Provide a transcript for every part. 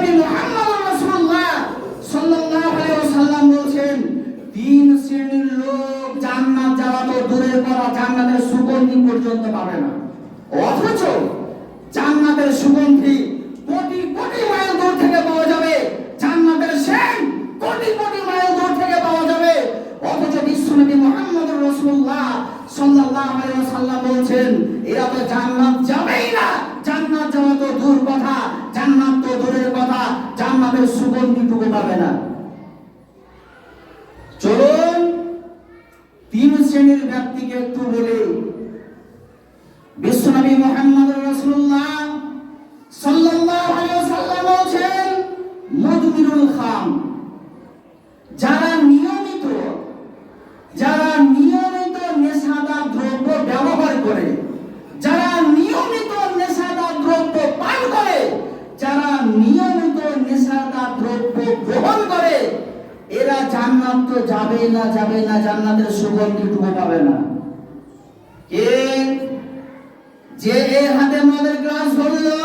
বিশ্বনবী মুহাম্মদ রাসূলুল্লাহ সাল্লাল্লাহু আলাইহি ওয়াসাল্লাম বলেন তিন শ্রেণীর লোক জান্নাত যাওয়া তো দূরের কথা, জান্নাতের সুগন্ধি পর্যন্ত পাবে না। অথচ জান্নাতের সুগন্ধি কোটি কোটি মাইল দূর থেকে পাওয়া যাবে, জান্নাতের সেন্ট কোটি কোটি মাইল দূর থেকে পাওয়া যাবে। অথচ বিশ্বনবী মুহাম্মদ রাসূলুল্লাহ সাল্লাল্লাহু আলাইহি ওয়াসাল্লাম বলেন এরা তো জান্নাত যাবেই না, জান্নাত যাওয়া তো দূর কথা, জান্নাত তো দূরের কথা, জান্নাতের সুগন্ধিটুকু পাবে না। চলুন তিন শ্রেণীর ব্যক্তিকে একটু বলি। বিশ্বনবী মুহাম্মদ রাসূলুল্লাহ সাল্লাল্লাহু আলাইহি ওয়াসাল্লাম বলেন মুদমিরুল খাম, যারা নিয়মিত নেশাদার দ্রব্য ব্যবহার করে, যারা নিয়মিত নেশাদার দ্রব্য পান করে, যারা নিয়মিত নেশাদার দ্রব্য গ্রহণ করে, এরা জান্নাত তো যাবে না, জান্নাতের সুগন্ধিটুকু পাবে না। কে? যে এই হাতে মদের গ্লাস ধরলো,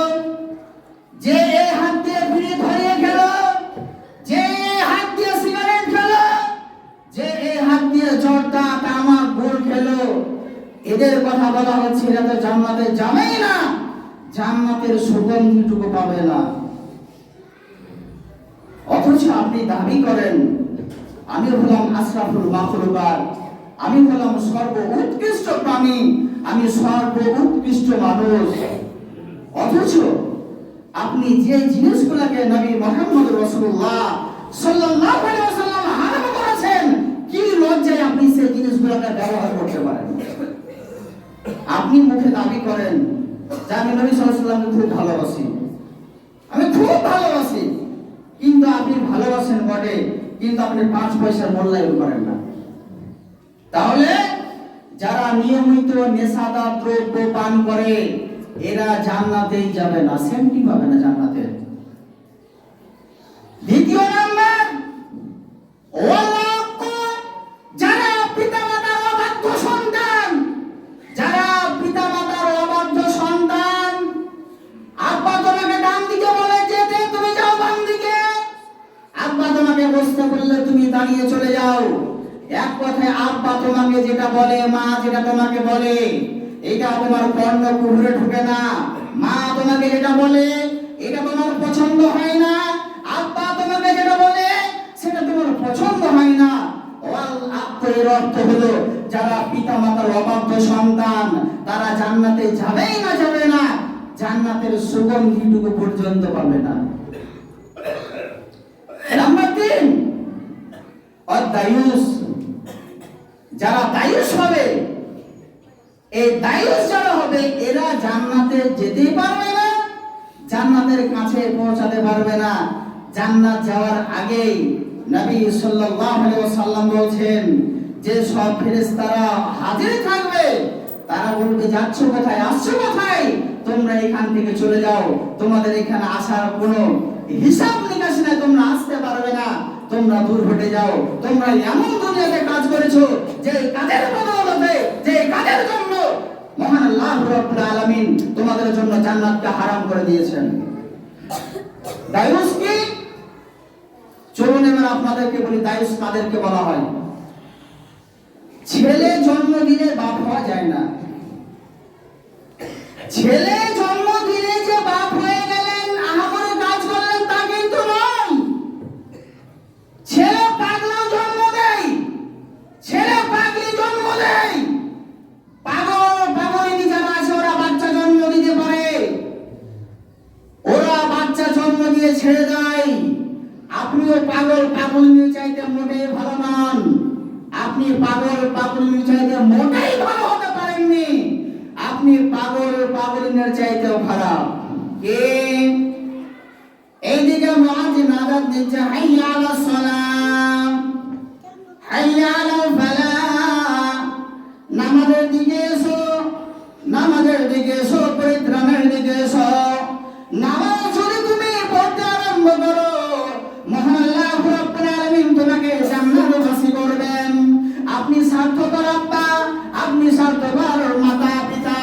যে এই হাত দিয়ে বিড়ি ধরিয়ে গেল, যে এই হাত দিয়ে সিগারেট খেল, যে এই হাত দিয়ে জর্দা তামাক গুড় খেল, এদের কথা বলা হচ্ছে এরা তো জান্নাতে যাবেই না, জান্নাতের সুগন্ধিটুকু পাবে না। অথচ আপনি দাবি করেন আমি হলাম আশরাফুল মাখলুকাত, আমি হলাম সর্ব উৎকৃষ্ট প্রাণী, আমি সর্ব উৎকৃষ্ট মানুষ। অথচ আপনি যে জিনিসগুলোকে নবী মুহাম্মদ রাসূলুল্লাহ সাল্লাল্লাহু আলাইহি ওয়াসাল্লাম হারাম করেছেন, কি লজ্জায় আপনি সেই জিনিসগুলোকে ব্যবহার করতে পারেন? আপনি মুখে দাবি করেন যে আমি নবী সাল্লাল্লাহু আলাইহি ওয়াসাল্লামকে খুব ভালোবাসি, আমি খুব ভালোবাসি, কিন্তু আপনি ভালোবাসেন বটে, কিন্তু আপনি 5 পয়সার মূল্যায়ন করেন না। তাহলে যারা নিয়মিত নেশাদার দ্রব্য পান করে এরা জান্নাতেই যাবে না, সেন্টি পাবে না জান্নাতে। দ্বিতীয় নাম্বার, যারা পিতামাতার অবাধ্য সন্তান, যারা পিতামাতার অবাধ্য সন্তান, আব্বা তোমাকে ডান দিকে বলে যেতে তুমি যাও বাম দিকে, আব্বা তোমাকে বসতে বললে তুমি দাঁড়িয়ে চলে যাও। এক কথায় আব্বা তোমাকে যেটা বলে, মা যেটা তোমাকে বলে, এটা তোমার কর্ণ কুহুরে ঢুকে না। মা তোমাকে যেটা বলে এটা তোমার পছন্দ হয় না, আব্বা তোমাকে যেটা বলে সেটা তোমার পছন্দ হয় না। এর অর্থ হলো যারা পিতামাতার অবাধ্য সন্তান তারা জান্নাতে যাবেই না, জান্নাতের সুগন্ধিটুকু পর্যন্ত পাবে না। নাম্বার 3, অদায়ুস, যারা দায়ুস হবে, এই দায়ুস যারা হবে এরা জান্নাতে যেতে পারবে না, জান্নাতের কাছে পৌঁছাতে পারবে না। জান্নাত যাওয়ার আগেই নবী সাল্লাল্লাহু আলাইহি ওয়াসাল্লাম বলেন যে সব ফেরেশতারা হাজির থাকবে, তারা বলবে যাচ্ছ কোথায়, আসছো কোথায়, তোমরা এখান থেকে চলে যাও, তোমাদের এখানে আসার কোনো হিসাব নিকাশ নাই, তোমরা আসতে পারবে না, তোমরা দূর হটে যাও, তোমরা এমন দুনিয়াতে কাজ করেছো যে কাজের বদৌলতে, যে কাজের জন্য মহান আল্লাহ রাব্বুল আলামিন তোমাদের জন্য জান্নাতকে হারাম করে দিয়েছেন। দায়ুস কি? চলুন এবার আপনাদেরকে বলি দায়ুস কাদেরকে বলা হয়। ছেলে জন্ম দিলে বাপ হওয়া যায় না, ছেলে জন্ম দিলে যে বাপ হয়ে গেলেন, আহামরি কাজ করলেন তা কিন্তু নয়। ছেলে পাগলা জন্ম দেয়, ছেলে পাগলি জন্ম দেয়, পাগলিনী যারা আছে ওরা বাচ্চা জন্ম দিতে পারে, ওরা বাচ্চা জন্ম দিয়ে ছেড়ে দেয়। আপনিও পাগলিনীর চাইতে মোটেই ভালো নন, আপনি পাগলিনীর চাইতে মোটেই ভালো হতে পারেননি, আপনি পাগলিনীর চাইতেও খারাপ। কে? এইদিকে মুয়াজ্জিন নাজাত দিচ্ছে হাইয়া আলাস সালাম, হাইয়া আলাল ফালাহ, নামাজের দিকে এসো, নামাজের দিকে এসো, পরিত্রাণের দিকে এসো। নামাজ যদি তুমি পড়তে আরম্ভ করো মহান আল্লাহ রাব্বুল আলামিন তোমাকে জান্নাতবাসী করবেন। আপনি স্বার্থপর আব্বা, আপনি স্বার্থপর মাতা পিতা,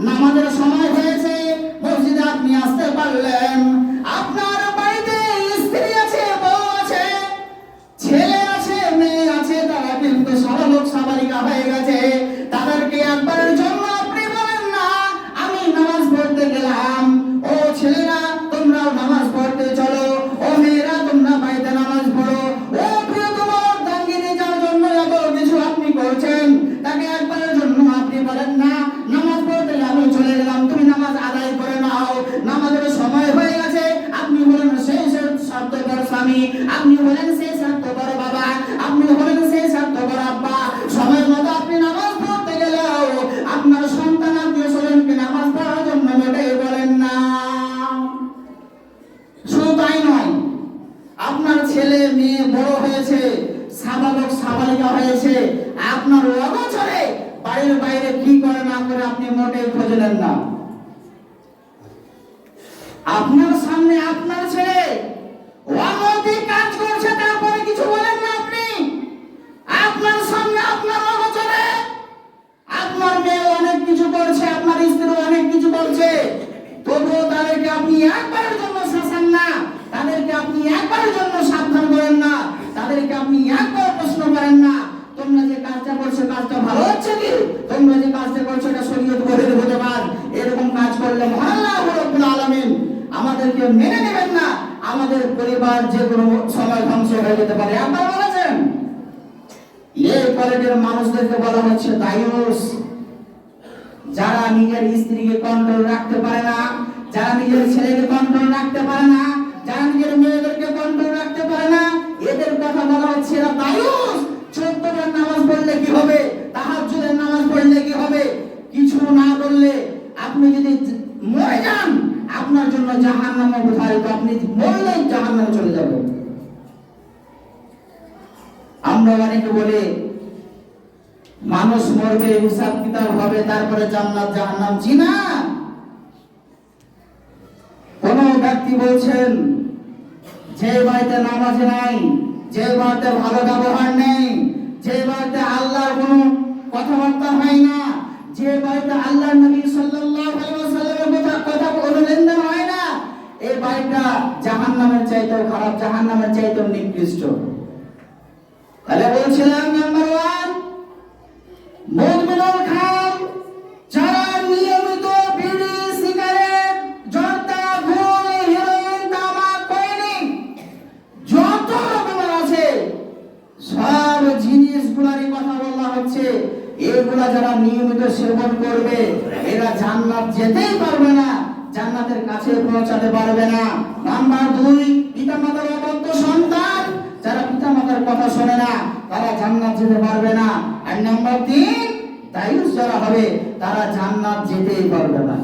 নামাজের সময় হয়েছে মসজিদে আপনি আসতে পারলেন, আপনার বাড়িতে ছেলে মেয়ে বড় হয়েছে, সাবালক সাবালিকা হয়েছে, আপনার অগোচরে বাড়ির বাইরে কি করে না করে আপনি মোটেই খোঁজ নেন না। আপনার সামনে আপনার ছেলে অনৈতিক কাজ করছে, তারপরে কিছু বলেন না আপনি। আপনার সামনে আপনার অগোচরে আপনার মেয়ে অনেক কিছু করছে, আপনার স্ত্রী অনেক কিছু করছে, তবুও তাদেরকে আপনি একবারের জন্য শাসান না, তাদেরকে আপনি একবারের জন্য সাবধান করেন না, তাদেরকে আপনি একবার প্রশ্ন করেন না তোমরা যে কাজটা করছো কাজটা ভালো হচ্ছে কি, তোমরা যে কাজটা করছো এটা শরীয়ত বহির্ভূত হতে পারে, এরকম কাজ করলে আল্লাহ রাব্বুল আলামিন আমাদেরকে মেনে নেবেন না, আমাদের পরিবার যে কোনো সময় ধ্বংস হয়ে যেতে পারে। আপনারা বলেছেন এই কোয়ালিটির মানুষদেরকে বলা হচ্ছে দায়ুস, যারা নিজের স্ত্রীকে কন্ট্রোল রাখতে পারে না, যারা নিজের ছেলেকে কন্ট্রোল রাখতে পারে না, যারা নিজের মেয়েদেরকে কন্ট্রোল রাখতে পারে না, এদের কথা বলা হচ্ছে এরা দায়ুস। 14 বার নামাজ পড়লে কি হবে, তাহাজ্জুদের নামাজ পড়লে কি হবে, কিছু না করলে আপনি যদি মরে যান আপনার জন্য জাহান্নাম অবধারিত, আপনি মরলেই জাহান্নামে চলে যাবেন। আমরা অনেকে বলে মানুষ মরবে, হিসাব কিতাব হবে, তারপরে জান্নাত জাহান্নাম। জি না, কোন ব্যক্তি বলছেন যে বাড়িতে নামাজ নাই, যে বাড়িতে ভালো ব্যবহার নেই, যে বাড়িতে আল্লাহর কোনো কথাবার্তা হয় না, যে বাড়িতে আল্লাহর নবী সাল্লাল্লাহু আলাইহি ওয়াসাল্লামের কথা কোনো লেনদেন হয় না, এই বাড়িটা জাহান্নামের চাইতেও খারাপ, জাহান্নামের চাইতেও নিকৃষ্ট। তাহলে বলছিলাম নাম্বার 1 মুমিনুল খাম, যারা নিয়মিত বিড়ি, সিগারেট, জর্দা, ঘুষ, হেরোইন, তামাক, খৈনি যত রকমের আছে সব জিনিসগুলোরই কথা বলা হচ্ছে। এগুলা যারা নিয়মিত সেবন করবে এরা জান্নাত যেতেই পারবে না, জান্নাতের কাছে পৌঁছাতে পারবে না। নাম্বার 2 পিতামাতার অবাধ্য সন্তান, যারা পিতামাতার কথা শোনে না তারা জান্নাত যেতে পারবে না। আর নাম্বার 3 দায়ুস যারা হবে তারা জান্নাত যেতেই পারবে না।